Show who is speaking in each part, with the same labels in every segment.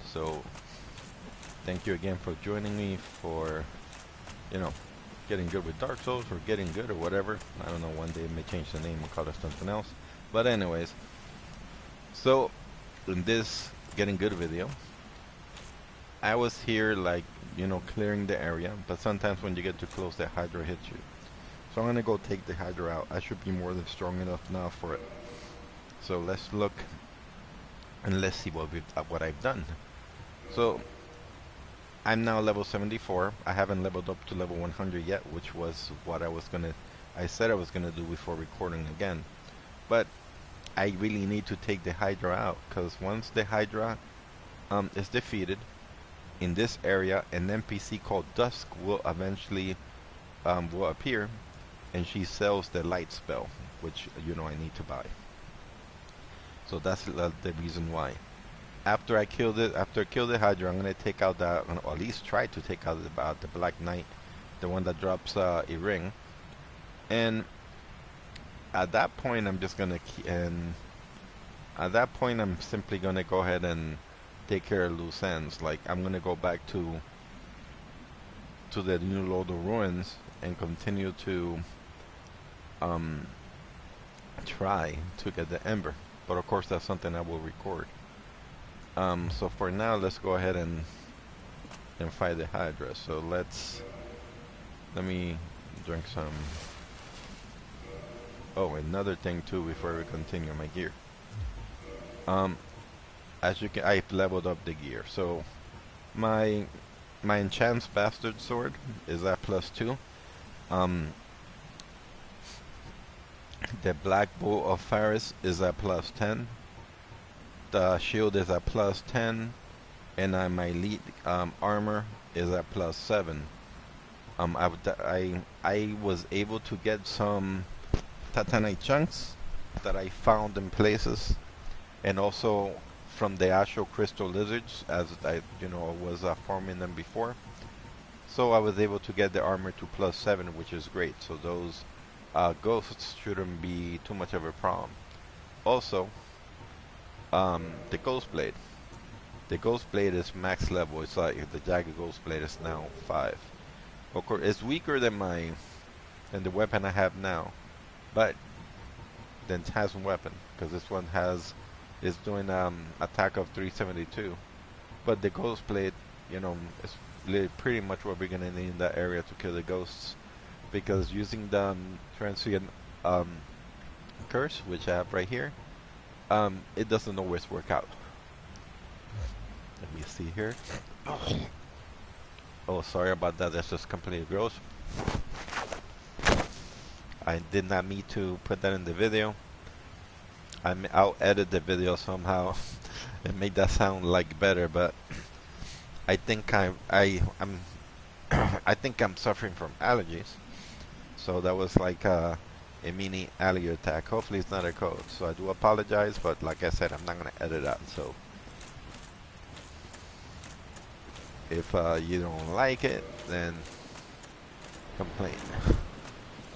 Speaker 1: So thank you again for joining me for, you know, getting good with Dark Souls or getting good or whatever. I don't know, one day it may change the name and call it something else. But anyways, so in this getting good video, I was here like, clearing the area, but sometimes when you get too close, the Hydra hits you. So I'm gonna go take the Hydra out. I should be more than strong enough now for it. So let's look and let's see what I've done. So I'm now level 74. I haven't leveled up to level 100 yet, which was what I said I was gonna do before recording again. But I really need to take the Hydra out, because once the Hydra is defeated in this area, an NPC called Dusk will eventually will appear, and she sells the light spell, which I need to buy. So that's the reason why. After I kill the Hydra, I'm gonna take out that, or at least try to take out the Black Knight, the one that drops a ring. And at that point, I'm simply gonna go ahead and take care of loose ends. Like I'm gonna go back to the New Lord of Ruins and continue to try to get the Ember. But of course, that's something I will record. So for now, let's go ahead and fight the Hydra. So let me drink some. Oh, another thing too before we continue, my gear. As you can, I've leveled up the gear. So my Enchant's Bastard Sword is at +2. The Black Bow of Faris is at +10. The shield is at +10, and my elite armor is at +7. I was able to get some titanite chunks that I found in places, and also from the actual crystal lizards, as I was farming them before. So I was able to get the armor to +7, which is great. So those ghosts shouldn't be too much of a problem. Also, the Ghost Blade. The Ghost Blade is max level. It's like the Jagged Ghost Blade is now 5. Of course, it's weaker than the weapon I have now, but then it has a weapon, because this one is doing attack of 372. But the Ghost Blade, is pretty much what we're gonna need in that area to kill the ghosts, because using the transient curse, which I have right here, it doesn't always work out. Let me see here. Oh, sorry about that. That's just completely gross. I did not mean to put that in the video. I'll edit the video somehow and make that sound like better. But I think I'm I think I'm suffering from allergies. So that was like a mini allergy attack. Hopefully it's not a cold. So I do apologize, but like I said, I'm not gonna edit out. So if you don't like it, then complain.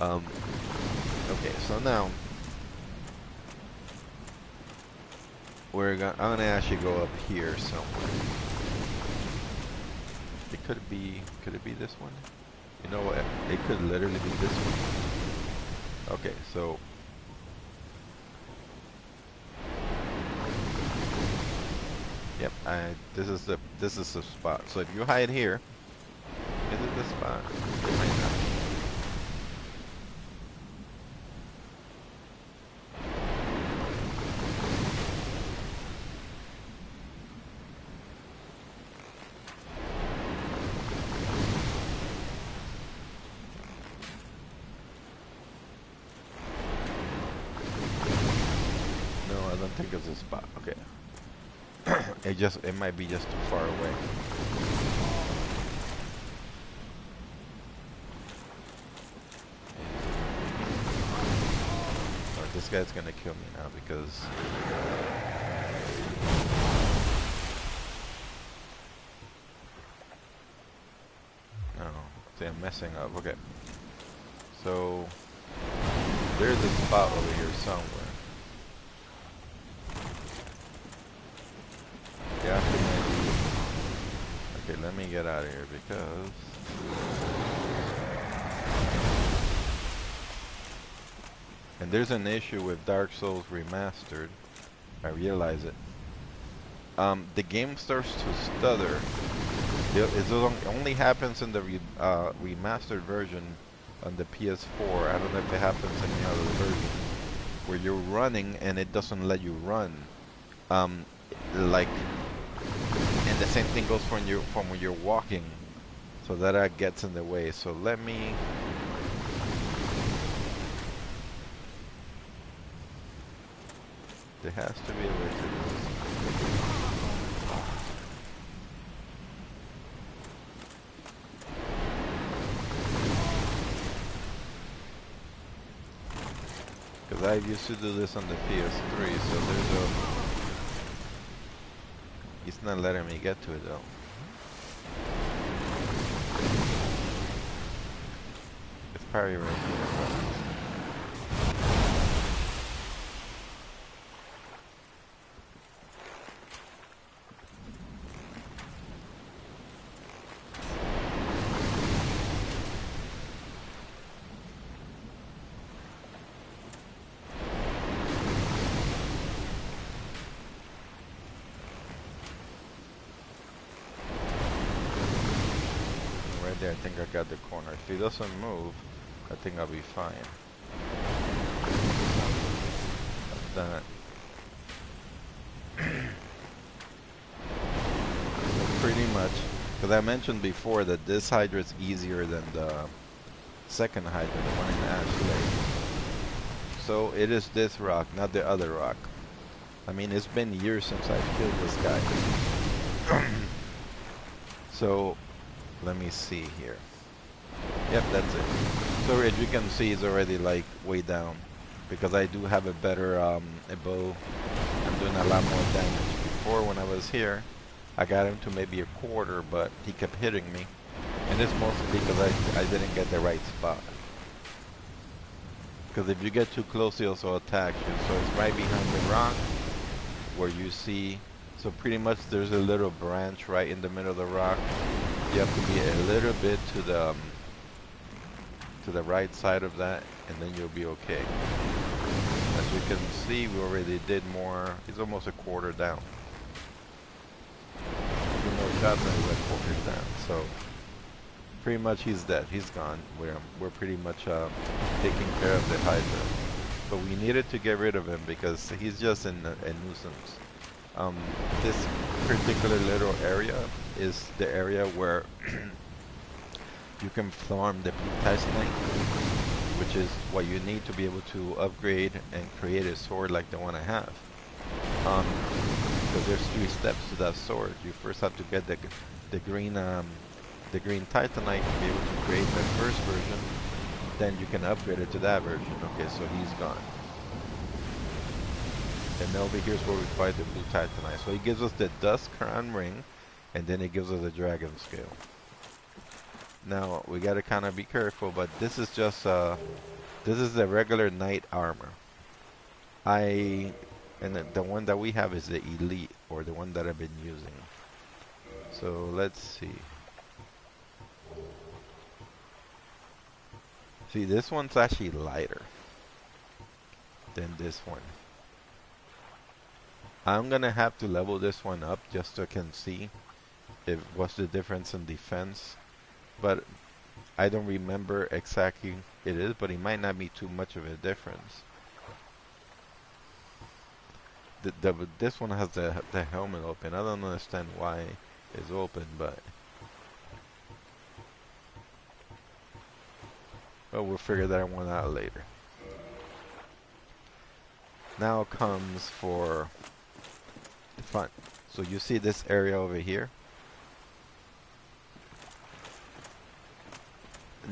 Speaker 1: Okay, so now I'm gonna actually go up here somewhere. Could it be this one? You know what? It could literally be this one. Okay, so yep, this is the spot. So if you hide here, is it the spot? It might not. No, I don't think it's a spot. Okay. It might be just too far away. Oh, this guy's gonna kill me now because no, see, I'm messing up. Okay, so there's a spot over here somewhere. Yeah, Okay, let me get out of here because and there's an issue with Dark Souls Remastered. I realize it. The game starts to stutter. It only happens in the remastered version on the PS4. I don't know if it happens in any other version where you're running and it doesn't let you run. Like, and the same thing goes when you're walking. So that gets in the way. So let me. There has to be a way to do this. Because I used to do this on the PS3, so there's a... He's not letting me get to it though. It's parry right here. I think I got the corner. If he doesn't move, I think I'll be fine. I've done it. Pretty much. Because I mentioned before that this Hydra is easier than the second Hydra, the one in Ash Lake. So it is this rock, not the other rock. I mean, it's been years since I killed this guy. So... let me see here. Yep, that's it. So as you can see, it's already like way down because I do have a better a bow. I'm doing a lot more damage. Before, when I was here, I got him to maybe a quarter, but he kept hitting me, and it's mostly because I didn't get the right spot. Because if you get too close, he also attacks you. So it's right behind the rock where you see. So pretty much there's a little branch right in the middle of the rock. You have to be a little bit to the right side of that, and then you'll be okay. As you can see, we already did more. He's almost a quarter down. A few more shots and he's a quarter down. So pretty much he's dead. He's gone. We're pretty much taking care of the Hydra. But we needed to get rid of him because he's just a nuisance. This particular little area is the area where you can farm the blue Kainisdead, which is what you need to be able to upgrade and create a sword like the one I have. Because there's 3 steps to that sword. You first have to get the green titanite to be able to create the first version. Then you can upgrade it to that version. Okay, so he's gone. And over here is where we find the blue titanite. So he gives us the dust crown ring, and then it gives us a dragon scale. Now we gotta kind of be careful, but this is just this is the regular knight armor. And the one that we have is the elite, or the one that I've been using. So let's see. See, this one's actually lighter than this one. I'm gonna have to level this one up just so I can see what's the difference in defense, but I don't remember exactly it is, but it might not be too much of a difference. This one has the helmet open. I don't understand why it's open, but well, we'll figure that one out later. Now comes for the fun. So you see this area over here?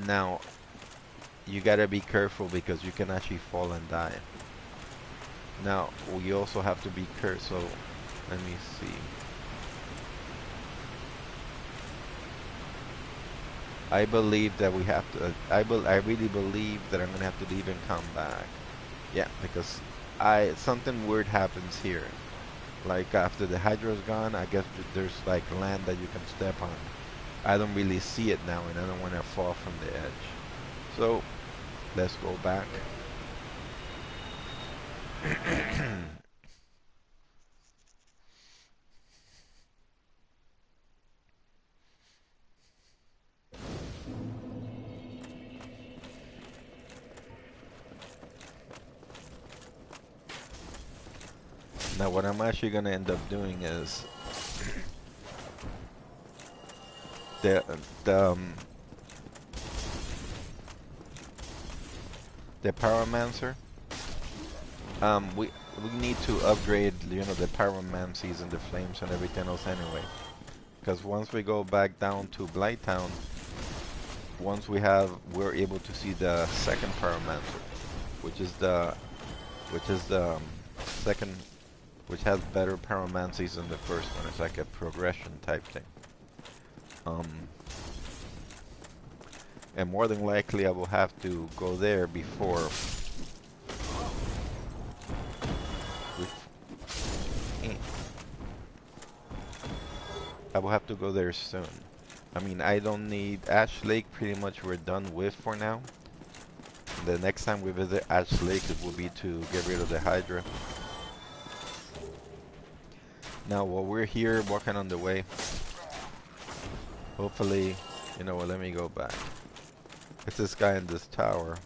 Speaker 1: Now you gotta be careful because you can actually fall and die. Now we also have to be careful. So let me see. I believe that we have to. I really believe that I'm gonna have to leave and come back. Yeah, because something weird happens here. Like after the hydro's gone, I guess there's like land that you can step on. I don't really see it now, and I don't want to fall from the edge. So let's go back. Now what I'm actually gonna end up doing is the the um, the pyromancer. We need to upgrade, you know, the pyromancies and the flames and everything else anyway. Because once we go back down to Blighttown, we're able to see the second pyromancer, which is the second, which has better pyromancies than the first one. It's like a progression type thing. And more than likely I will have to go there before I will have to go there soon. I mean, I don't need Ash Lake, pretty much we're done with for now. The next time we visit Ash Lake, it will be to get rid of the Hydra. Now, while we're here walking on the way, hopefully, you know what, let me go back. It's this guy in this tower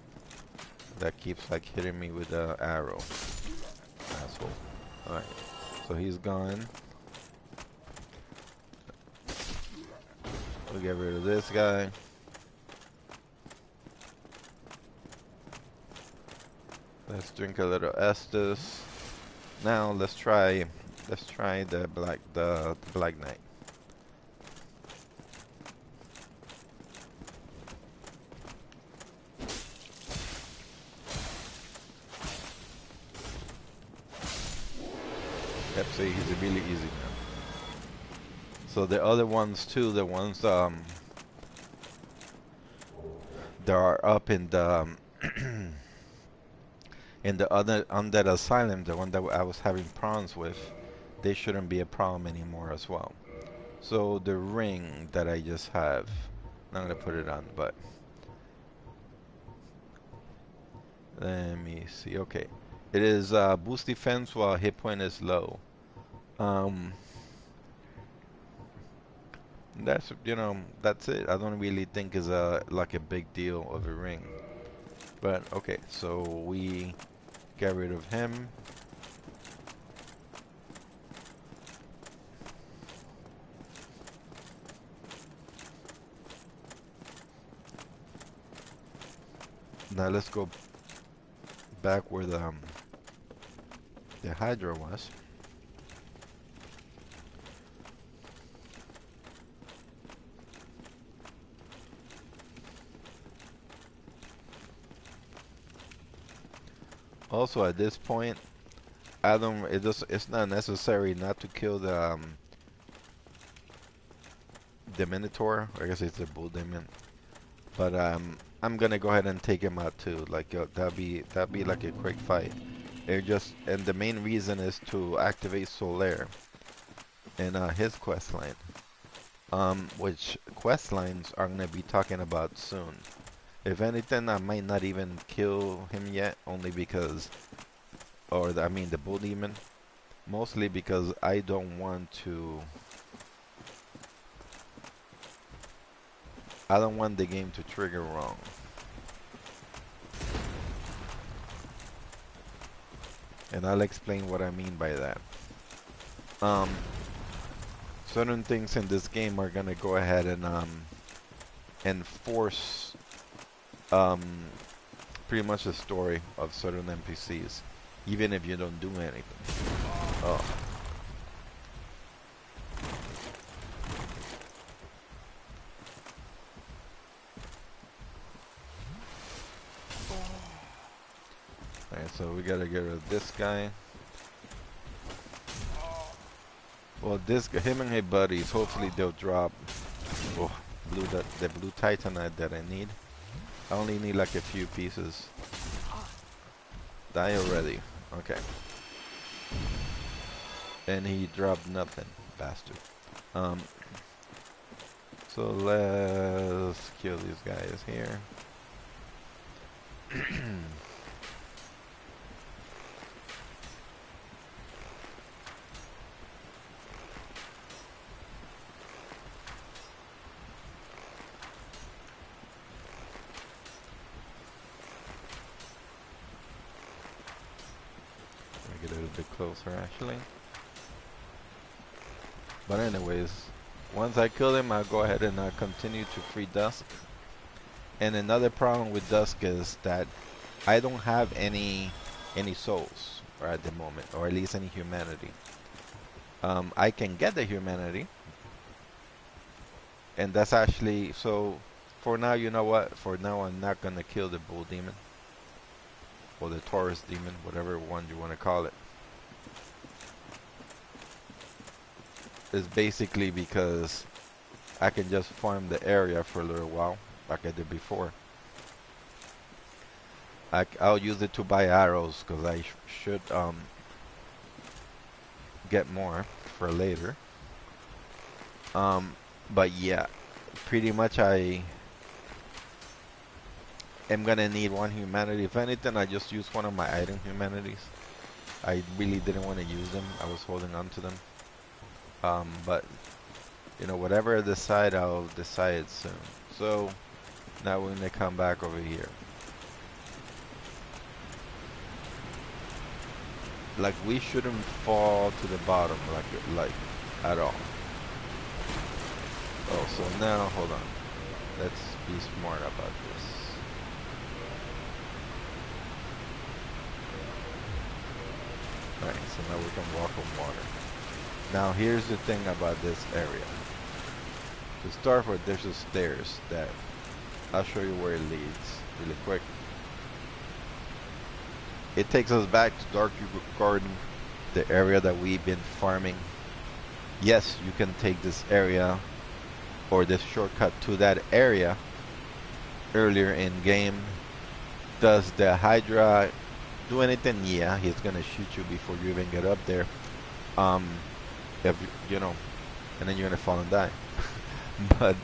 Speaker 1: that keeps like hitting me with the arrow. Asshole. Alright, so he's gone. We'll get rid of this guy. Let's drink a little Estus. Now let's try the Black Knight. Yep, see, he's really easy now. So the other ones too, the ones that are up in the in the other undead asylum, the one that I was having problems with, they shouldn't be a problem anymore as well. So the ring that I just have, I'm gonna put it on, but let me see. Okay, it is boost defense while hit point is low. That's, you know, that's it. I don't really think is like a big deal of a ring. But okay, so we get rid of him. Now let's go back where the Hydra was. Also, at this point, it's not necessary not to kill the Minotaur. I guess it's a bull demon. But I'm gonna go ahead and take him out too. Like that'd be like a quick fight. And the main reason is to activate Solaire in his quest line. Which quest lines I'm gonna be talking about soon. If anything, I might not even kill him yet, only because, I mean the bull demon, mostly because I don't want the game to trigger wrong. And I'll explain what I mean by that. Certain things in this game are gonna go ahead and enforce pretty much the story of certain NPCs, even if you don't do anything. Oh. Alright, so we gotta get rid of this guy. Well, him and his buddies, hopefully they'll drop the blue titanite that I need. I only need like a few pieces. Die already. Okay. And he dropped nothing, bastard. Um, so let's kill these guys here. Get a little bit closer actually. But anyways, once I kill him, I'll go ahead and continue to free Dusk. And another problem with Dusk is that I don't have any souls or at the moment, or at least any humanity. I can get the humanity, and that's actually so. For now, you know what? For now, I'm not gonna kill the bull demon or the Taurus demon, whatever one you want to call it. It's basically because I can just farm the area for a little while, like I did before. I'll use it to buy arrows because I should get more for later. But yeah, pretty much I am gonna need one humanity. If anything, I just use one of my item humanities. I really didn't want to use them. I was holding on to them. But you know, whatever I decide, I'll decide soon. So now we're gonna come back over here. Like we shouldn't fall to the bottom, like at all. Oh, so now hold on. Let's be smart about this. Alright, so now we can walk on water. Now here's the thing about this area. To start with, there's the stairs that I'll show you where it leads really quick. It takes us back to Dark Garden, the area that we've been farming. Yes, you can take this area or this shortcut to that area earlier in game. Does the Hydra do anything? Yeah, he's gonna shoot you before you even get up there. If you know, and then you're gonna fall and die. But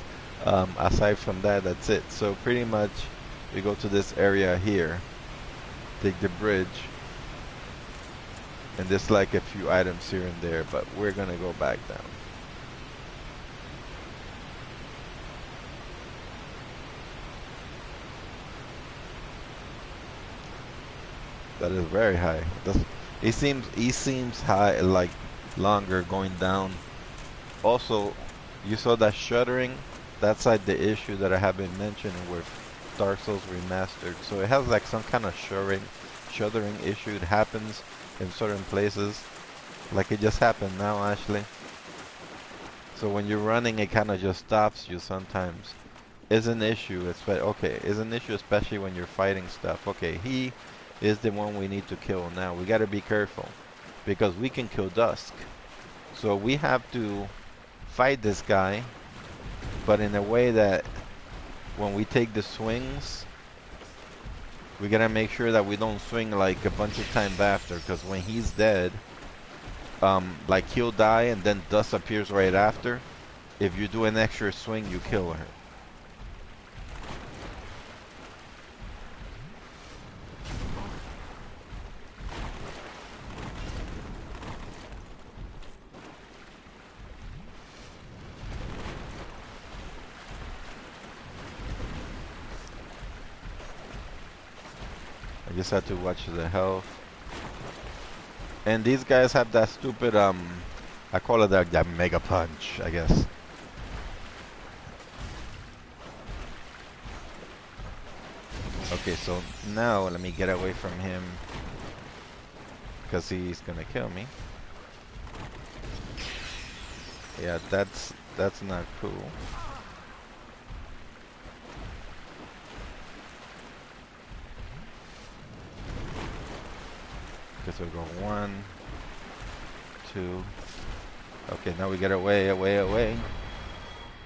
Speaker 1: aside from that, that's it. So pretty much, we go to this area here, take the bridge, and there's like a few items here and there, but we're gonna go back down. That is very high. He seems high, like longer going down. Also, you saw that shuddering. That's like the issue that I have been mentioning with Dark Souls Remastered. So it has like some kind of shuddering issue. It happens in certain places. Like it just happened now, actually. So when you're running, it kind of just stops you sometimes. Is an issue. Is an issue especially when you're fighting stuff. Okay, he is the one we need to kill now. We got to be careful because we can kill Dusk. So we have to fight this guy, but in a way that when we take the swings, we gotta make sure that we don't swing like a bunch of times after, because when he's dead, like he'll die and then Dust appears right after. If you do an extra swing, you kill her. I just have to watch the health. And these guys have that stupid, I call it that mega punch, I guess. Okay, so now let me get away from him, because he's gonna kill me. Yeah, that's not cool. Guess we'll go 1, 2. Okay, now we get away.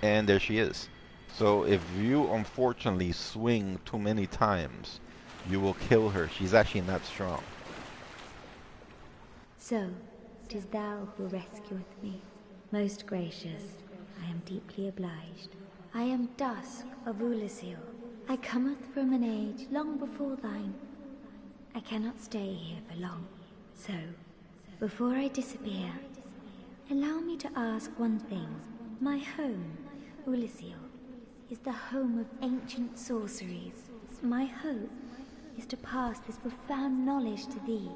Speaker 1: And there she is. So if you unfortunately swing too many times, you will kill her. She's actually not strong.
Speaker 2: So, it is thou who rescueth me. Most gracious, I am deeply obliged. I am Dusk of Ulasil. I cometh from an age long before thine. I cannot stay here for long, so, before I disappear, allow me to ask one thing. My home, Ulasil, is the home of ancient sorceries. My hope is to pass this profound knowledge to thee,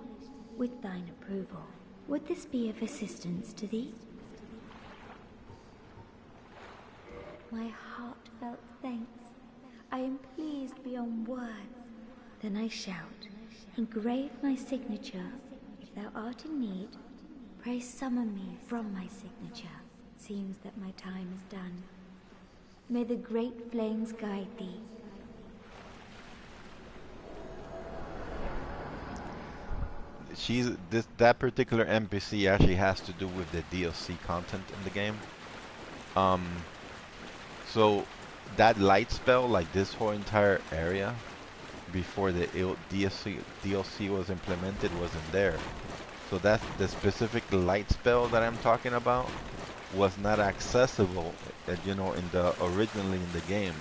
Speaker 2: with thine approval. Would this be of assistance to thee? My heartfelt thanks. I am pleased beyond words. Then I shout, engrave my signature. If thou art in need, pray summon me from my signature. Seems that my time is done. May the great flames guide thee.
Speaker 1: That particular NPC actually has to do with the DLC content in the game. So that light spell, like this whole entire area, before the DLC was implemented, wasn't there. So that's the specific light spell that I'm talking about was not accessible, you know, originally in the game.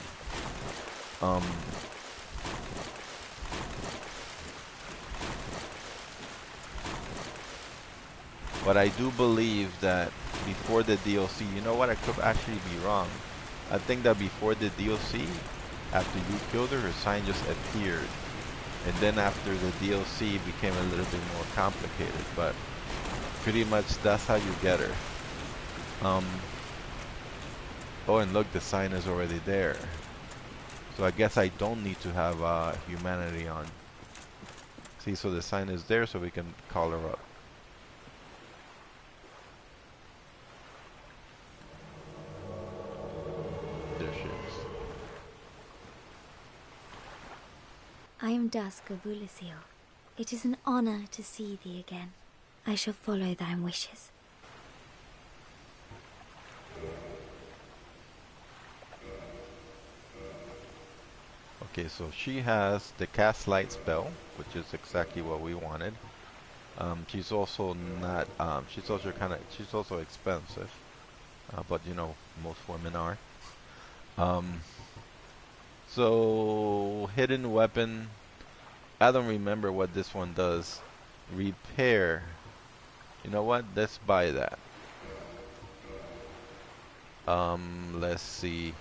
Speaker 1: But I do believe that before the DLC, you know what, I could actually be wrong. I think that before the DLC, after you killed her sign just appeared. And then after the DLC, it became a little bit more complicated. But pretty much that's how you get her. Oh, and look, the sign is already there. So I guess I don't need to have humanity on. See, so the sign is there, so we can call her up. There she is.
Speaker 2: I am Dusk of Ulasil. It is an honor to see thee again. I shall follow thine wishes.
Speaker 1: Okay, so she has the cast light spell, which is exactly what we wanted. She's also not. She's also expensive, but you know most women are. So hidden weapon. I don't remember what this one does. Repair. You know what? Let's buy that. Let's see.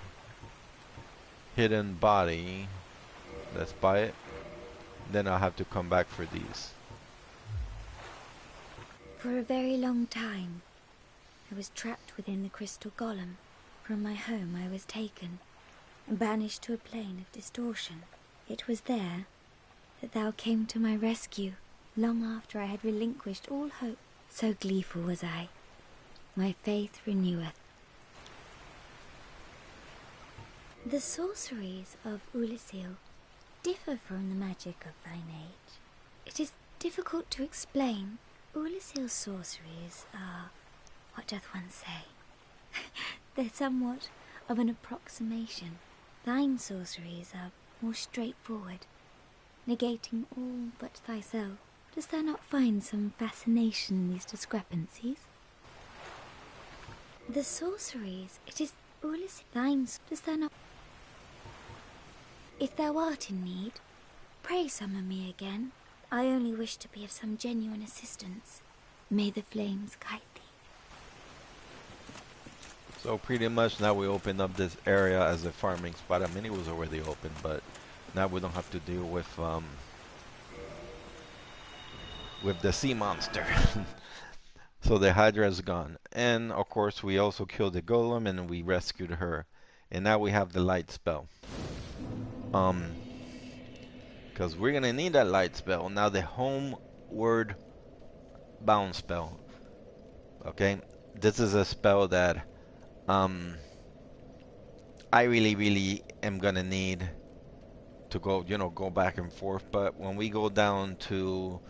Speaker 1: Hidden body. Let's buy it. Then I'll have to come back for these.
Speaker 2: For a very long time, I was trapped within the crystal golem. From my home I was taken and banished to a plane of distortion. It was there that thou came to my rescue, long after I had relinquished all hope. So gleeful was I. My faith reneweth. The sorceries of Ulasil differ from the magic of thine age. It is difficult to explain. Ulasil's sorceries are, what doth one say? They're somewhat of an approximation. Thine sorceries are more straightforward, negating all but thyself. Dost thou not find some fascination in these discrepancies? The sorceries, it is Ulasil. Thine, dost thou not? If thou art in need, pray summon me again. I only wish to be of some genuine assistance. May the flames guide thee.
Speaker 1: So pretty much now we open up this area as a farming spot. I mean, it was already open, but now we don't have to deal with the sea monster. So the Hydra is gone. And of course we also killed the golem and we rescued her. And now we have the light spell. Because we're gonna need that light spell. Now the homeward bound spell. Okay? This is a spell that I really am gonna need to go, you know, go back and forth. But when we go down to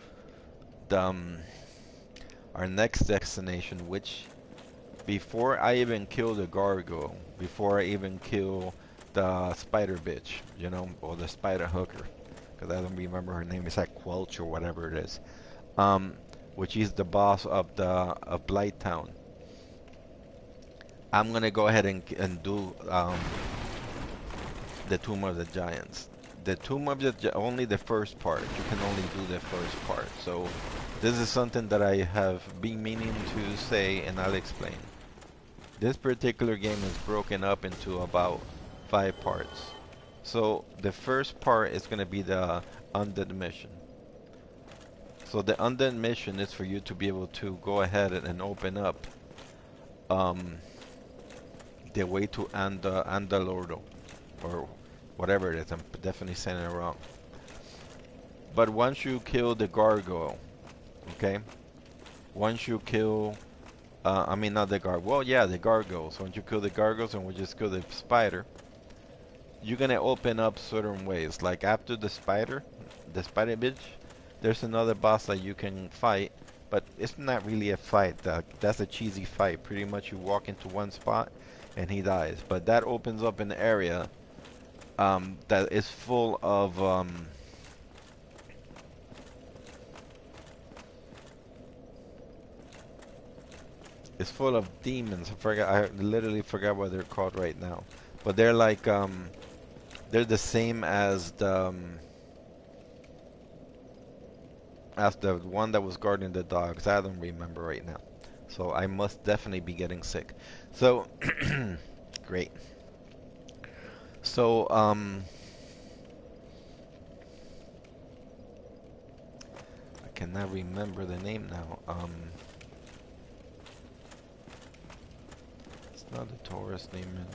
Speaker 1: the our next destination, which before I even kill the gargoyle, before I even kill the spider bitch, you know, or the spider hooker, because I don't remember her name, it's like Quelch or whatever it is. which is the boss of the of Blight Town. I'm gonna go ahead and do the Tomb of the Giants. The Tomb of the only the first part. You can only do the first part. So this is something that I have been meaning to say, and I'll explain. This particular game is broken up into about 5 parts. So the first part is gonna be the undead mission. So the undead mission is for you to be able to go ahead and open up the way to Andalordo, or whatever it is. I'm definitely saying it wrong. But once you kill the gargoyle, okay? Once you kill, I mean not the gargoyle. Well, yeah, the gargoyles. Once you kill the gargoyles and we just kill the spider, you're gonna open up certain ways. Like after the spider bitch, there's another boss that you can fight, but it's not really a fight. That's a cheesy fight. Pretty much you walk into one spot and he dies. But that opens up an area that is full of it's full of demons. I literally forgot what they're called right now. But they're like they're the same as the one that was guarding the dogs. I don't remember right now. So I must definitely be getting sick. So great. So I cannot remember the name now. It's not the Taurus demon.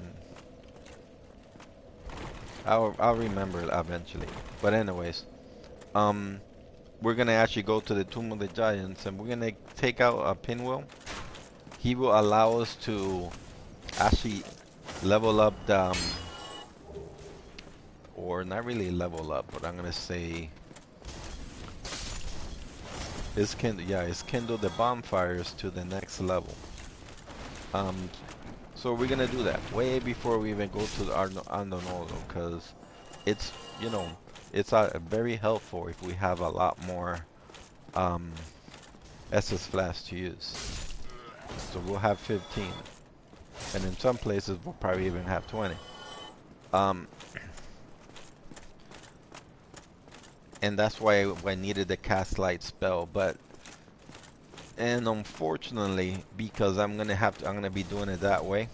Speaker 1: I'll remember it eventually. But anyways, we're gonna actually go to the Tomb of the Giants, and we're gonna take out a pinwheel. He will allow us to actually level up the or not really level up, but I'm gonna say it's kindle the bonfires to the next level. So we're gonna do that way before we even go to the Arnold, because it's, you know, it's very helpful if we have a lot more SS flash to use. So we'll have 15, and in some places we'll probably even have 20. And that's why I needed the cast light spell, and unfortunately, because I'm gonna be doing it that way,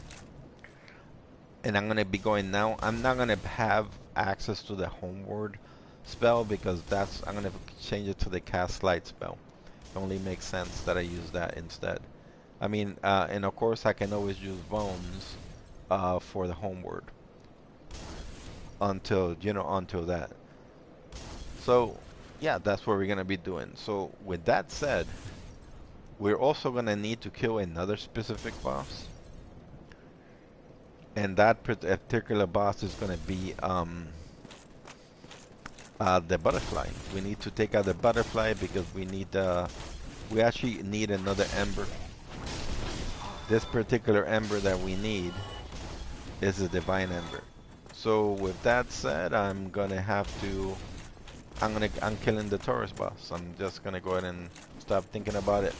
Speaker 1: and I'm gonna be going now, I'm not gonna have access to the homeward spell, because I'm gonna change it to the cast light spell. It only makes sense that I use that instead. I mean, and of course I can always use bones for the homeward until that. So yeah, that's what we're gonna be doing. So with that said, we're also gonna need to kill another specific boss, and that particular boss is gonna be the butterfly. We need to take out the butterfly because we actually need another ember. This particular ember that we need is a divine ember. So with that said, I'm killing the Taurus boss. I'm just gonna go ahead and stop thinking about it.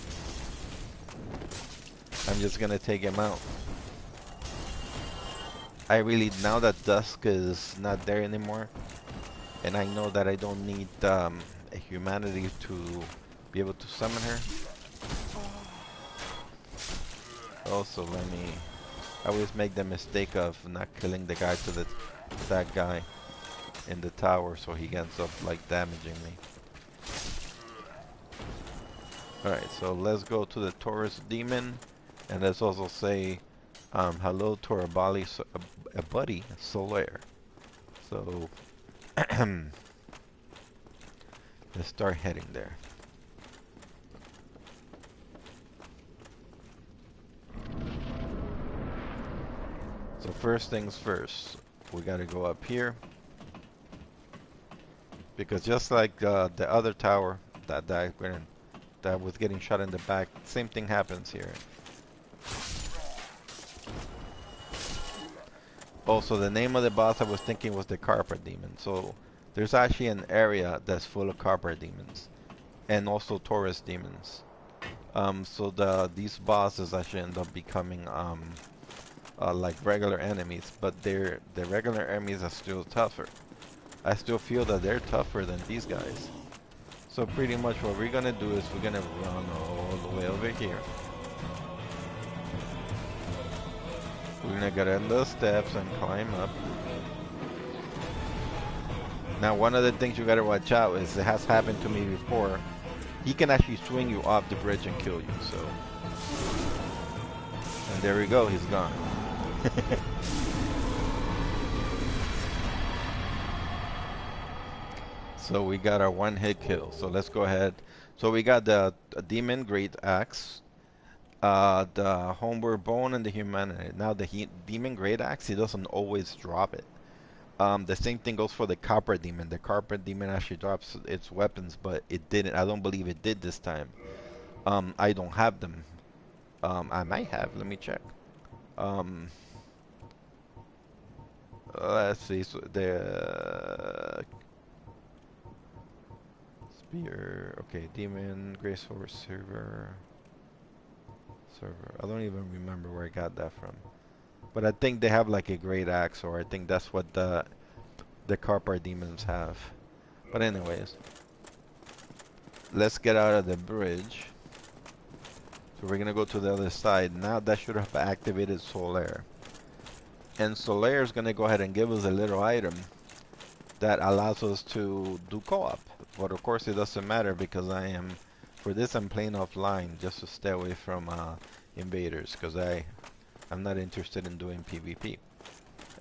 Speaker 1: I'm just gonna take him out. Now that Dusk is not there anymore, and I know that I don't need a humanity to be able to summon her. Also, I always make the mistake of not killing the guy that guy in the tower, so he ends up like damaging me. Alright, so let's go to the Taurus demon, and let's also say hello to our buddy Solaire. So let's start heading there. So first things first, we gotta go up here, because just like the other tower that was getting shot in the back, same thing happens here. Also, the name of the boss I was thinking was the Carpet Demon. So there's actually an area that's full of Carpet Demons, and also Taurus demons. So these bosses actually end up becoming like regular enemies, but the regular enemies are still tougher. I still feel that they're tougher than these guys. So pretty much what we're gonna do is we're gonna run all the way over here. We're gonna get in the steps and climb up. Now one of the things you gotta watch out is it has happened to me before. He can actually swing you off the bridge and kill you, so. And there we go, he's gone. So we got our one hit kill. So let's go ahead. So we got the demon great axe, the homeward bone, and the humanity. Now the demon great axe, he doesn't always drop it. The same thing goes for the copper demon. The copper demon actually drops its weapons, but it didn't. I don't believe it did this time. I don't have them. I might have. Let me check. Um, let's see. So the spear. Okay, demon, grace over server. I don't even remember where I got that from. But I think they have like a great axe, or I think that's what the copper demons have. But anyways, let's get out of the bridge. So we're gonna go to the other side. Now that should have activated Solaire. And Solaire is gonna go ahead and give us a little item that allows us to do co-op. But of course it doesn't matter because for this I'm playing offline just to stay away from invaders, because I'm not interested in doing PvP,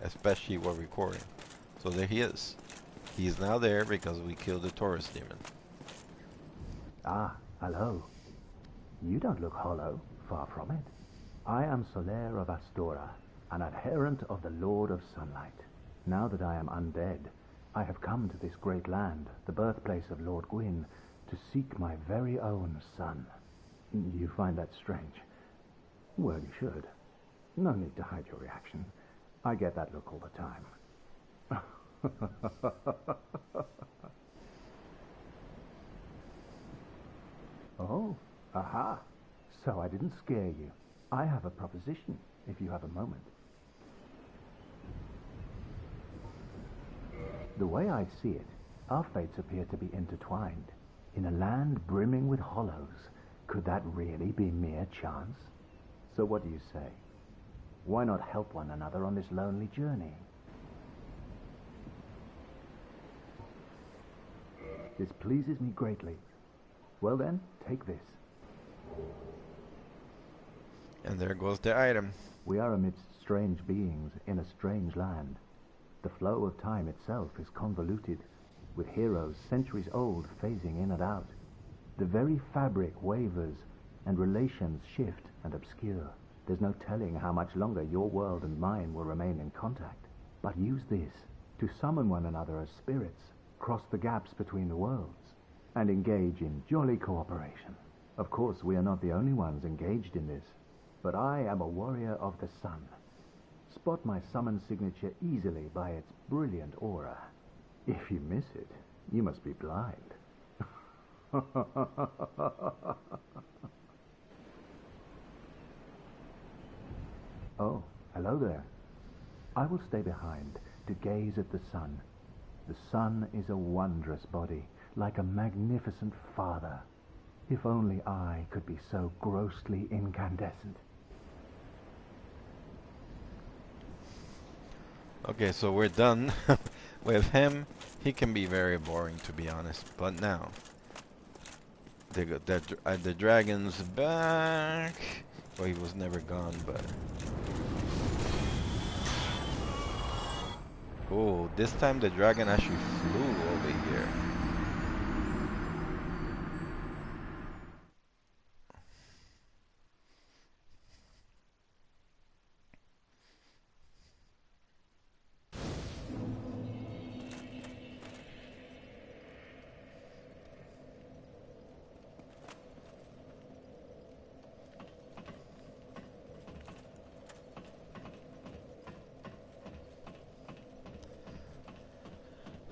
Speaker 1: especially while recording. So there he is. He's now there because we killed the Taurus demon.
Speaker 3: Ah, hello. You don't look hollow, far from it. I am Solaire of Astora, an adherent of the Lord of Sunlight. Now that I am undead, I have come to this great land, the birthplace of Lord Gwyn, to seek my very own son. You find that strange? Well, you should. No need to hide your reaction. I get that look all the time. Oh, aha. So I didn't scare you. I have a proposition, if you have a moment. The way I see it, our fates appear to be intertwined. In a land brimming with hollows, could that really be mere chance? So what do you say? Why not help one another on this lonely journey? This pleases me greatly. Well then, take this.
Speaker 1: And there goes the item.
Speaker 3: We are amidst strange beings in a strange land. The flow of time itself is convoluted, with heroes centuries old phasing in and out. The very fabric wavers, and relations shift and obscure. There's no telling how much longer your world and mine will remain in contact. But use this to summon one another as spirits, cross the gaps between the worlds, and engage in jolly cooperation. Of course, we are not the only ones engaged in this, but I am a warrior of the sun. Spot my summon signature easily by its brilliant aura. If you miss it, you must be blind. Oh, hello there. I will stay behind to gaze at the sun. The sun is a wondrous body, like a magnificent father. If only I could be so grossly incandescent.
Speaker 1: Okay, so we're done with him. He can be very boring, to be honest. But now, the dragon's back. Well, he was never gone, but... Oh, this time the dragon actually flew over here.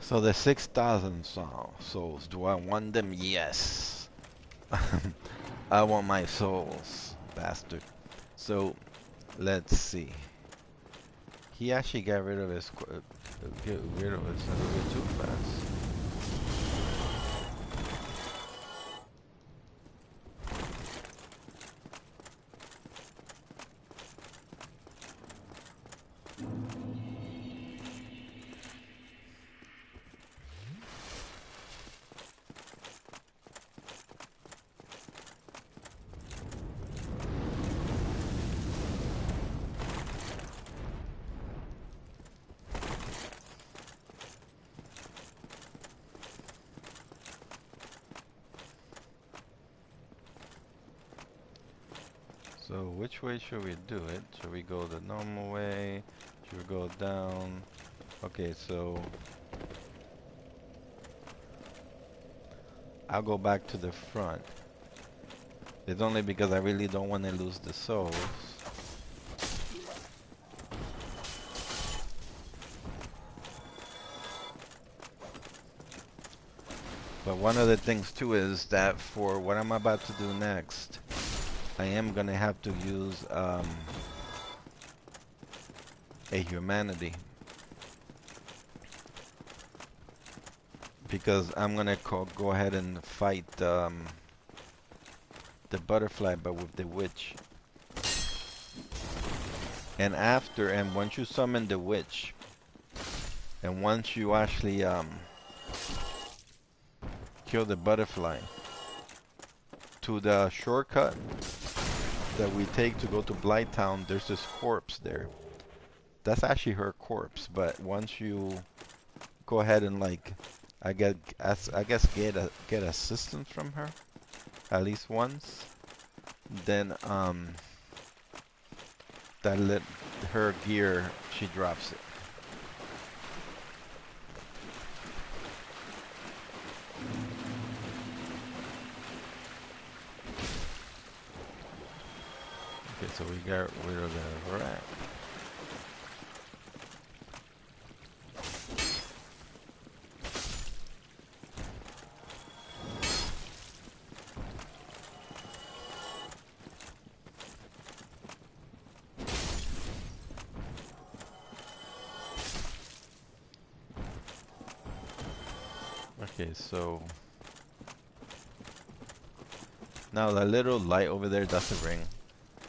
Speaker 1: So the 6,000 souls. Do I want them? Yes. I want my souls, bastard. So, let's see. He actually got rid of his get rid of his enemy too fast. So which way should we do it? Should we go the normal way? Should we go down? Okay, so I'll go back to the front. It's only because I really don't want to lose the souls. But one of the things too is that for what I'm about to do next, I am gonna have to use a humanity. Because I'm gonna go ahead and fight the butterfly, but with the witch. And once you summon the witch, and once you actually kill the butterfly, to the shortcut that we take to go to Blighttown, there's this corpse there. That's actually her corpse, but once you go ahead and like, I guess get assistance from her, at least once, then that let her gear, she drops it. Okay, so we got rid of the rat. Okay, so now the little light over there, that's a ring.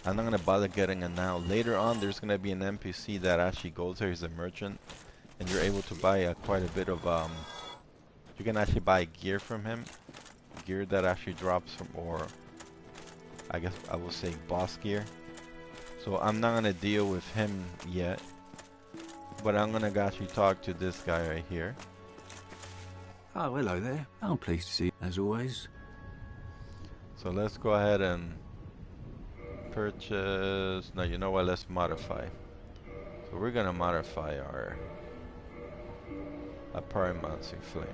Speaker 1: I'm not gonna bother getting it now. Later on, there's gonna be an NPC that actually goes there. He's a merchant, and you're able to buy quite a bit of you can actually buy gear from him, gear that actually drops from, or I guess I will say boss gear. So I'm not gonna deal with him yet, but I'm gonna actually talk to this guy right here.
Speaker 4: Oh, hello there. I'm pleased to see you, as always.
Speaker 1: So let's go ahead and purchase. No, you know what? Let's modify. So we're gonna modify our pyromancy flame.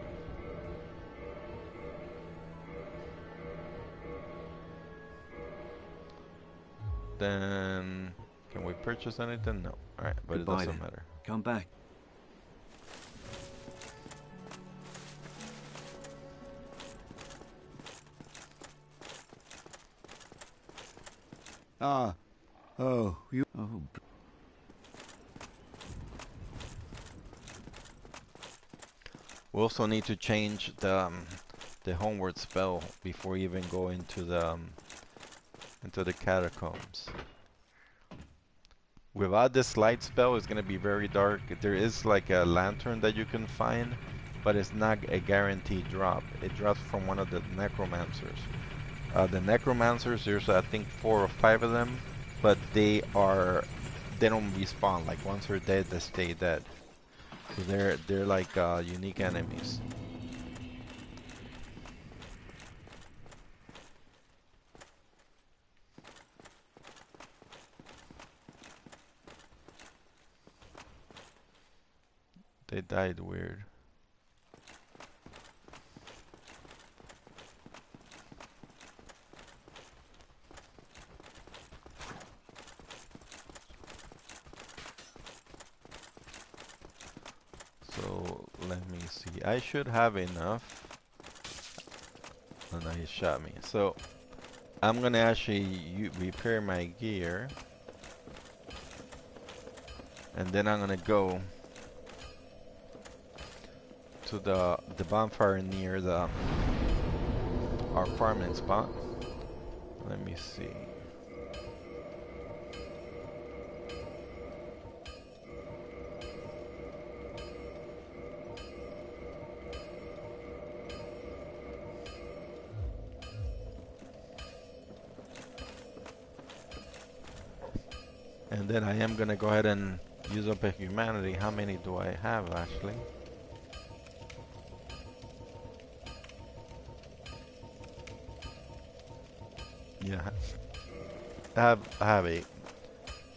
Speaker 1: Then can we purchase anything? No. All right, but
Speaker 4: Goodbye
Speaker 1: it doesn't
Speaker 4: then.
Speaker 1: matter.
Speaker 4: Come back. Ah. Oh, you. Oh.
Speaker 1: We also need to change the homeward spell before we even go into the catacombs. Without this light spell, it's gonna be very dark. There is like a lantern that you can find, but it's not a guaranteed drop. It drops from one of the necromancers. The necromancers, there's I think 4 or 5 of them, but they don't respawn. Like once they're dead, they stay dead. So they're like unique enemies. They died weird. So let me see. I should have enough. Oh no, he shot me. So I'm gonna actually repair my gear, and then I'm gonna go to the bonfire near our farming spot. Let me see. And then I am gonna go ahead and use up a humanity. How many do I have actually? Yeah, I have 8.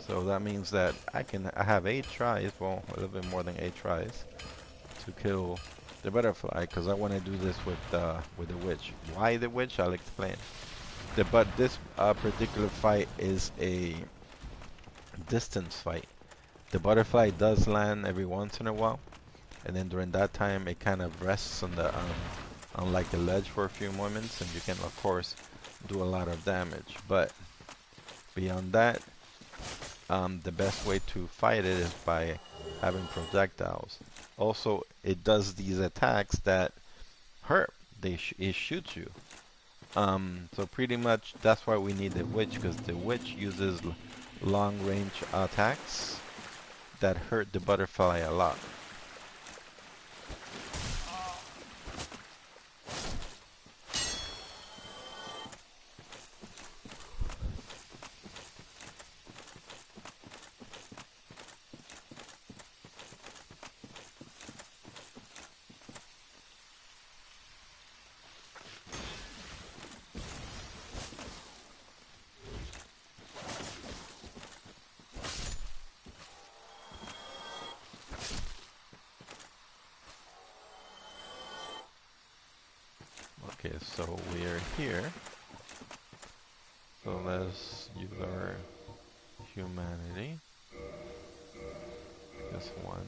Speaker 1: So that means that I have 8 tries, well, a little bit more than 8 tries to kill the butterfly, because I want to do this with the witch. Why the witch? I'll explain. But this particular fight is a distance fight. The butterfly does land every once in a while, and then during that time it kind of rests on the on like a ledge for a few moments, and you can of course do a lot of damage. But beyond that, the best way to fight it is by having projectiles. Also, it does these attacks that hurt. It shoots you. So pretty much that's why we need the witch, because the witch uses long range attacks that hurt the butterfly a lot. Okay, so we're here. So let's use our humanity. This one.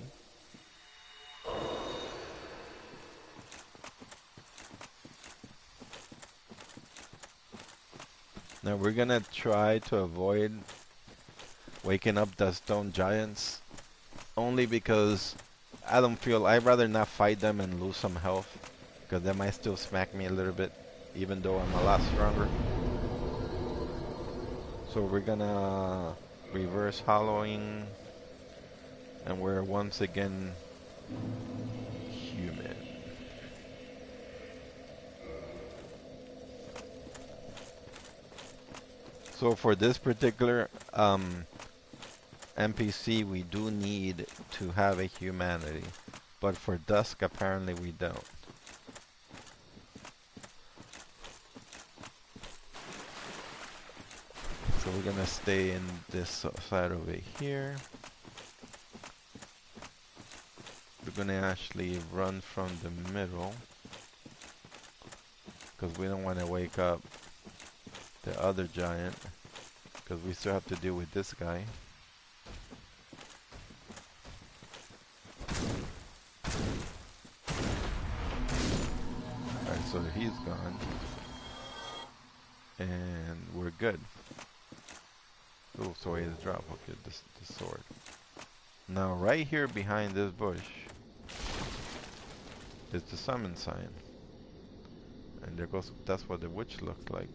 Speaker 1: Now we're gonna try to avoid waking up the stone giants, only because I'd rather not fight them and lose some health, because they might still smack me a little bit, even though I'm a lot stronger. So we're gonna reverse hollowing, and we're once again human. So for this particular NPC, we do need to have a humanity, but for Dusk, apparently we don't. So we're gonna stay in this side over here. We're gonna actually run from the middle, because we don't want to wake up the other giant, because we still have to deal with this guy. Alright, so he's gone. And we're good. Oh, sorry, the drop. Okay, this sword. Now, right here behind this bush is the summon sign. And there goes, that's what the witch looks like.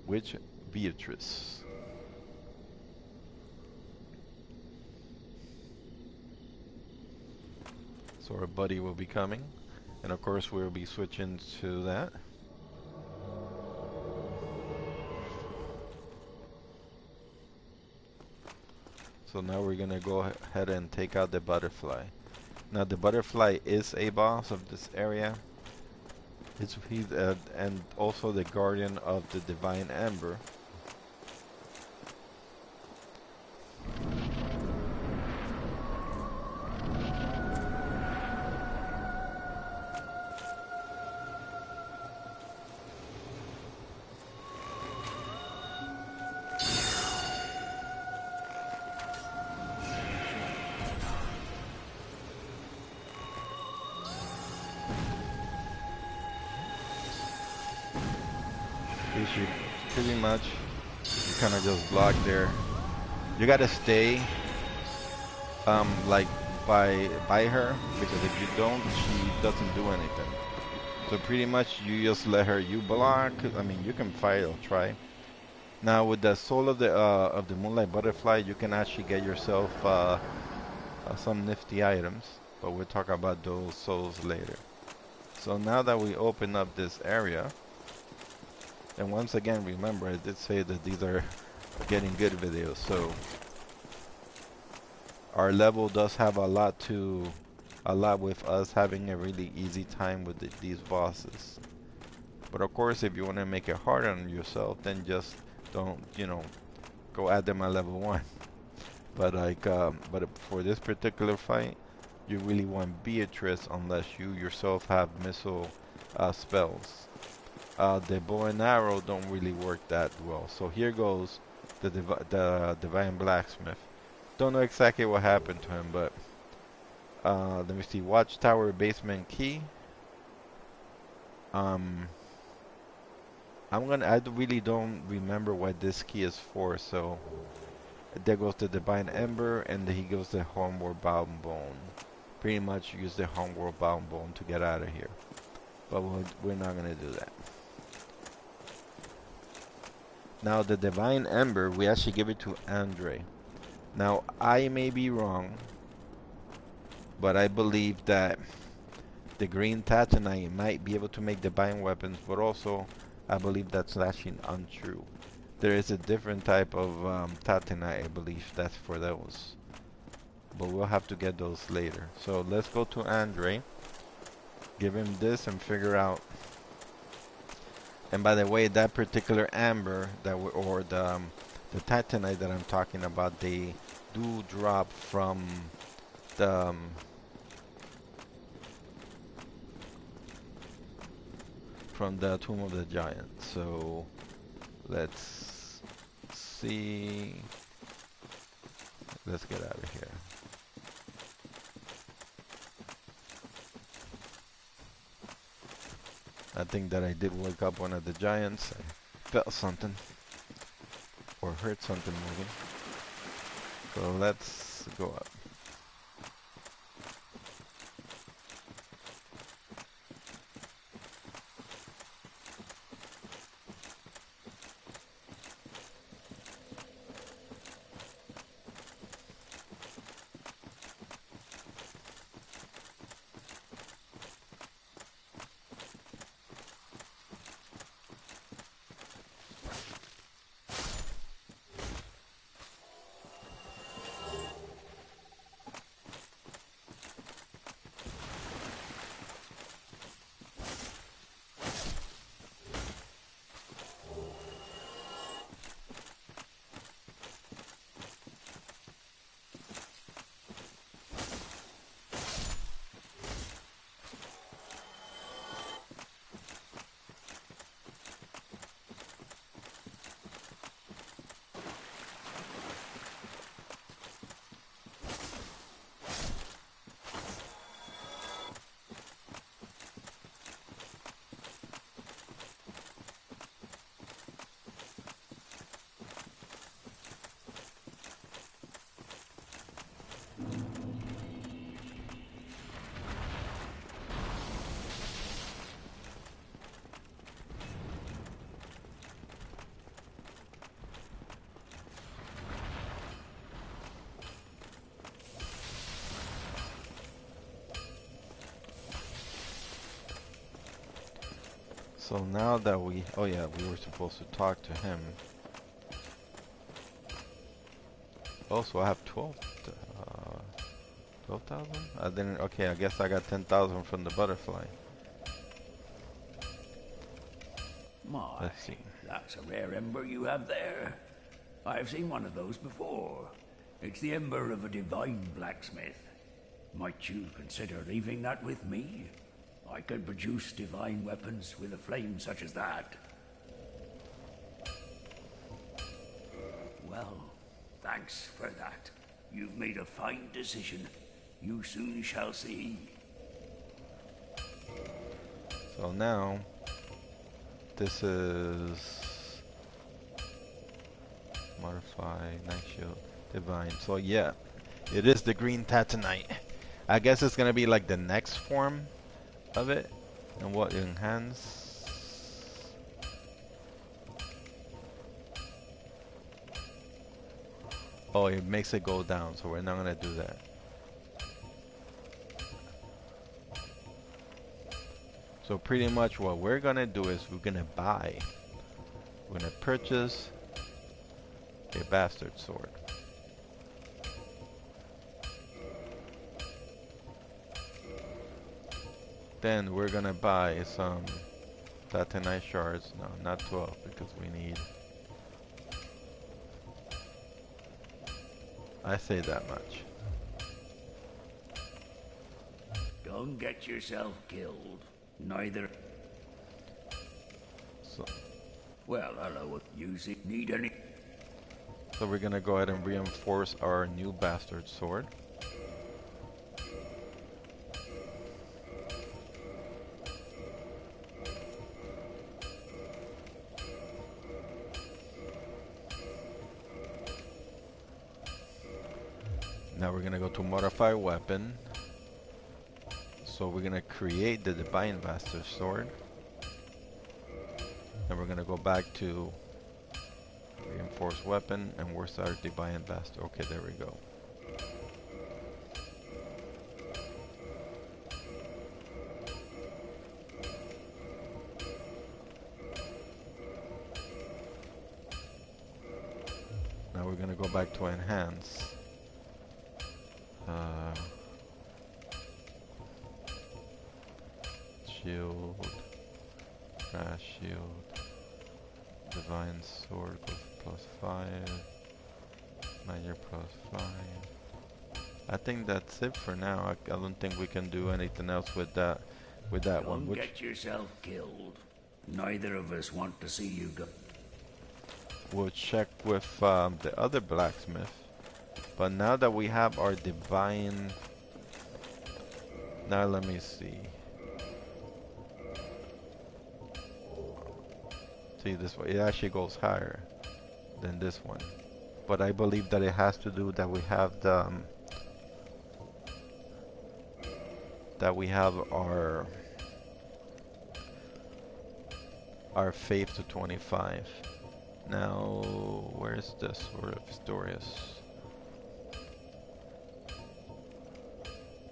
Speaker 1: Witch Beatrice. So our buddy will be coming. And of course we'll be switching to that. So now we're gonna go ahead and take out the butterfly. Now the butterfly is a boss of this area. He's and also the guardian of the divine ember. you pretty much you kind of just block there. You gotta stay like by her, because if you don't, she doesn't do anything. So pretty much you just let her, you block. I mean, you can fight or try. Now with the soul of the moonlight butterfly, you can actually get yourself some nifty items, but we'll talk about those souls later. So now that we open up this area, and once again, remember I did say that these are getting good videos, so our level does have a lot with us having a really easy time with these bosses. But of course, if you want to make it harder on yourself, then just don't, go at them at level 1. But but for this particular fight, you really want Beatrice unless you yourself have missile spells. The bow and arrow don't really work that well. So here goes the divine blacksmith. Don't know exactly what happened to him, but let me see. Watchtower basement key. I really don't remember what this key is for, so there goes the divine ember, and then he goes the homeward bound bone. Pretty much use the homeward bound bone to get out of here, but we're not gonna do that. Now the divine ember, we actually give it to Andre. Now I may be wrong, but I believe that the green tatanite might be able to make divine weapons, but also I believe that's actually untrue. There is a different type of tatanite, I believe, that's for those. But we'll have to get those later. So let's go to Andre, give him this, and figure out. And by the way, that particular amber or the tatanite that I'm talking about, they do drop from the Tomb of the Giant. So let's see. Let's get out of here. I think that I did wake up one of the giants. I felt something or heard something moving. So let's go up. So now that oh yeah, we were supposed to talk to him. Also, I have 12,000? I didn't, okay, I guess I got 10,000 from the butterfly.
Speaker 5: My,
Speaker 1: Let's see.
Speaker 5: that's a rare ember you have there. I've seen one of those before. It's the ember of a divine blacksmith. Might you consider leaving that with me? I could produce divine weapons with a flame such as that. Well, thanks for that. You've made a fine decision. You soon shall see.
Speaker 1: So now, this is Modify, Night Shield, Divine. So yeah, it is the green Tatanite. I guess it's gonna be like the next form of it. And what enhance? Oh, it makes it go down, so we're not gonna do that. So pretty much what we're gonna do is we're gonna buy. We're gonna purchase a bastard sword. Then we're gonna buy some Tatanite shards. No, not 12 because we need. I say that much.
Speaker 5: Don't get yourself killed. Neither.
Speaker 1: So,
Speaker 5: Well, hello. You see, need any?
Speaker 1: so we're gonna go ahead and reinforce our new bastard sword. Now we're gonna go to modify weapon. So we're gonna create the Divine Bastard Sword. And we're gonna go back to reinforced weapon and where's our Divine Bastard? Okay, there we go. Now we're gonna go back to enhance. Shield, crash shield, divine sword goes +5, major +5. I think that's it for now. I don't think we can do anything else with that one.
Speaker 5: Don't get yourself killed. Neither of us want to see you go.
Speaker 1: We'll check with the other blacksmith. But now that we have our divine, now let me see. See this way, it actually goes higher than this one. But I believe that it has to do that we have the our faith to 25. Now where's the sword of Historius?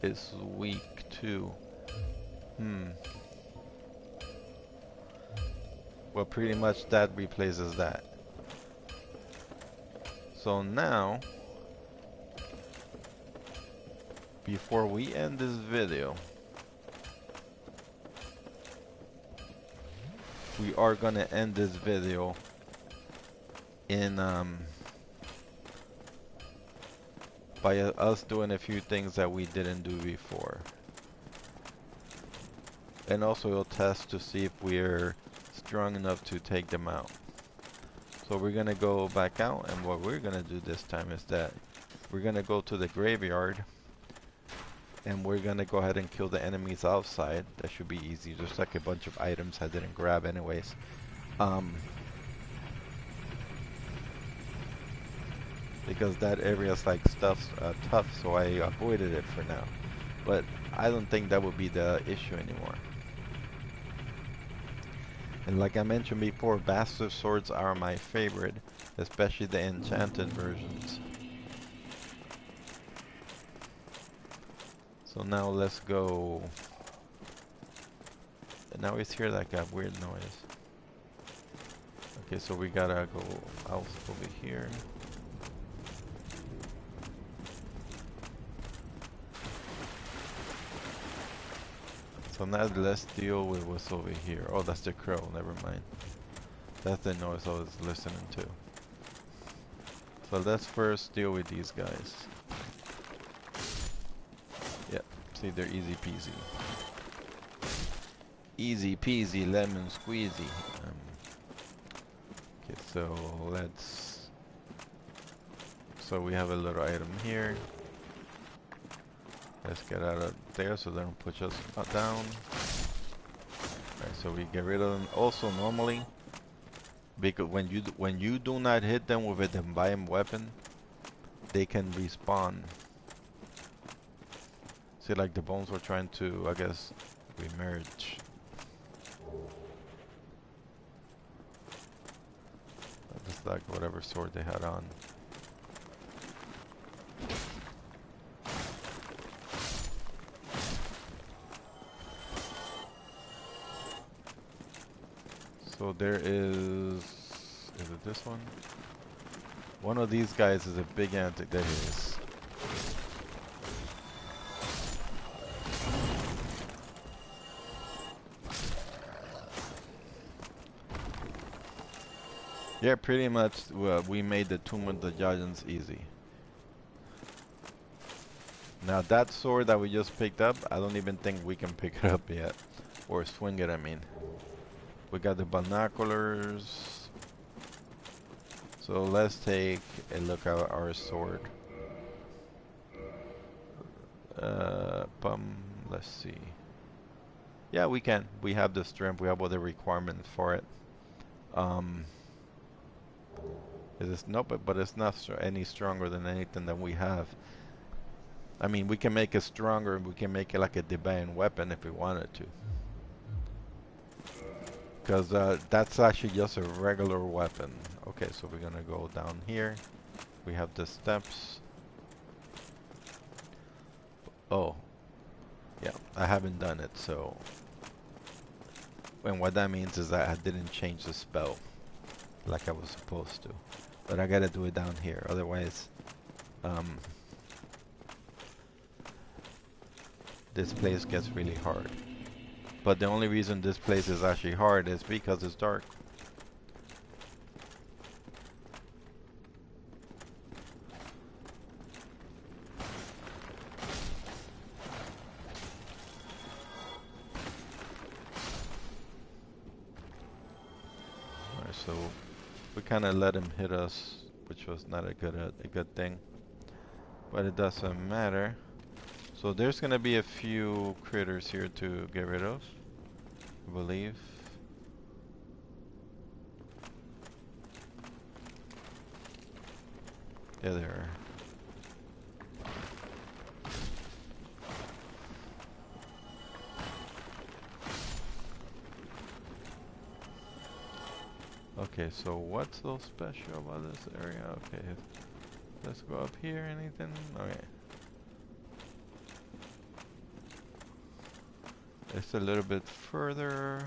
Speaker 1: It's weak too. Well, pretty much that replaces that. So now, before we end this video, we are gonna end this video in by us doing a few things that we didn't do before. And also we'll test to see if we're strong enough to take them out. So we're gonna go back out, and what we're gonna do this time is that we're gonna go to the graveyard and we're gonna go ahead and kill the enemies outside. That should be easy. There's like a bunch of items I didn't grab anyways. Because that area is like tough, so I avoided it for now. But I don't think that would be the issue anymore. And like I mentioned before, bastard swords are my favorite, especially the enchanted versions. So now let's go. And now it's here like a weird noise. Okay, so we gotta go out over here. So now let's deal with what's over here. Oh, that's the crow, never mind. That's the noise I was listening to. So let's first deal with these guys. Yep, see, they're easy peasy. Easy peasy lemon squeezy. Okay, so let's... So we have a little item here. Let's get out of there so they don't push us down. Alright, so we get rid of them. Also, normally, Because when you do not hit them with a divine weapon, they can respawn. See, like the bones were trying to, I guess, remerge. Just like whatever sword they had on. So there is it this one? One of these guys is a big antic. There he is. Yeah, pretty much we made the Tomb of the Giants easy. Now that sword that we just picked up, I don't even think we can pick it up yet. Or swing it, I mean. We got the binoculars. So let's take a look at our sword. Let's see. Yeah, we can. We have the strength. We have all the requirements for it. But it's not any stronger than anything that we have. I mean, we can make it stronger. We can make it like a divine weapon if we wanted to. Because that's actually just a regular weapon. Okay, so we're gonna go down here. We have the steps. Oh, yeah, I haven't done it, so. And what that means is that I didn't change the spell like I was supposed to. But I gotta do it down here, otherwise, this place gets really hard. But the only reason this place is actually hard is because it's dark. Alright, so we kind of let him hit us, which was not a good thing. But it doesn't matter. So there's gonna be a few critters here to get rid of, I believe. Yeah, there are. Okay, so what's so special about this area? Okay, let's go up here. Anything? Okay. It's a little bit further.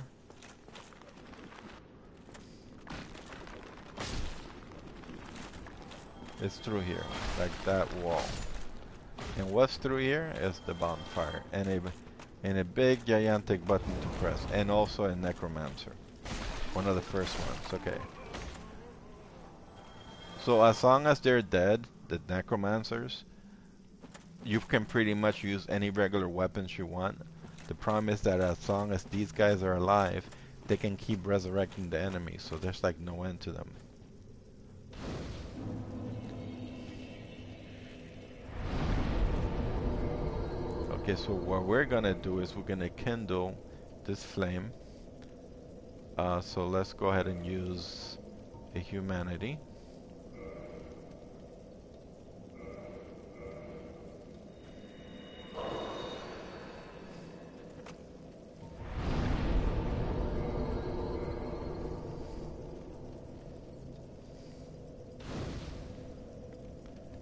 Speaker 1: It's through here, like that wall. And what's through here is the bonfire and a big gigantic button to press, and also a necromancer. One of the first ones. Okay. So as long as they're dead, the necromancers, you can pretty much use any regular weapons you want. The problem is that as long as these guys are alive, they can keep resurrecting the enemy, so there's like no end to them. Okay, so what we're gonna do is we're gonna kindle this flame. So let's go ahead and use a humanity.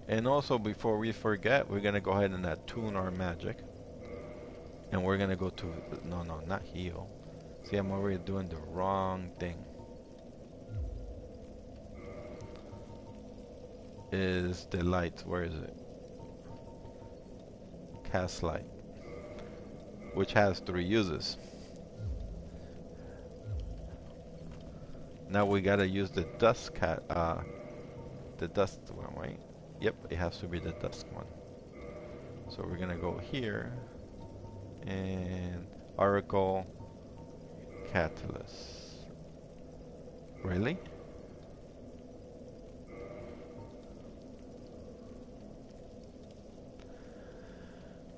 Speaker 1: And also, before we forget, we're gonna go ahead and attune our magic. And we're gonna go to, no, not heal. See, I'm already doing the wrong thing. Is the light, where is it? Cast light. Which has 3 uses. Now we gotta use the dust the dust one, right? Yep, it has to be the dusk one. So we're gonna go here and Oracle Catalyst. Really?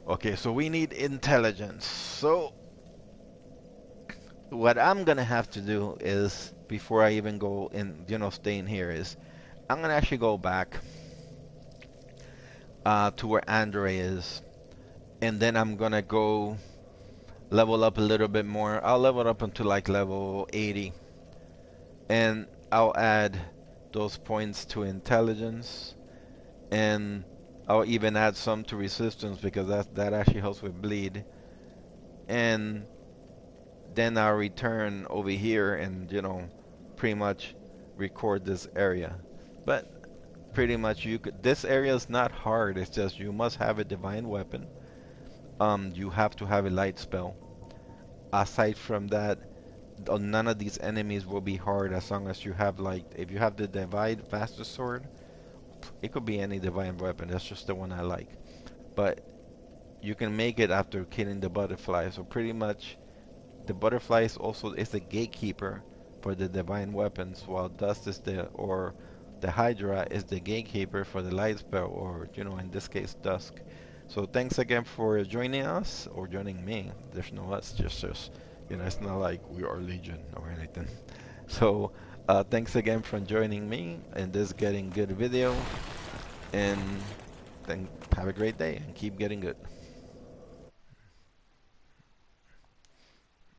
Speaker 1: Okay, so we need intelligence. So what I'm gonna have to do is, before I even go in, staying here, is I'm gonna actually go back to where Andre is, and then I'm gonna go level up a little bit more. I'll level up until like level 80, and I'll add those points to intelligence, and I'll even add some to resistance because that actually helps with bleed. And then I'll return over here and pretty much record this area. But pretty much this area is not hard. It's just you must have a divine weapon. You have to have a light spell. Aside from that, none of these enemies will be hard as long as you have, like, if you have the divine master sword. It could be any divine weapon. That's just the one I like. But you can make it after killing the butterfly. So pretty much, the butterfly is the gatekeeper for the divine weapons, while dust is the hydra is the gatekeeper for the light spell, or in this case, dusk. So thanks again for joining us, or joining me. There's no us, just us. It's not like we are Legion or anything. So thanks again for joining me in this Getting Good video, and then have a great day and keep getting good.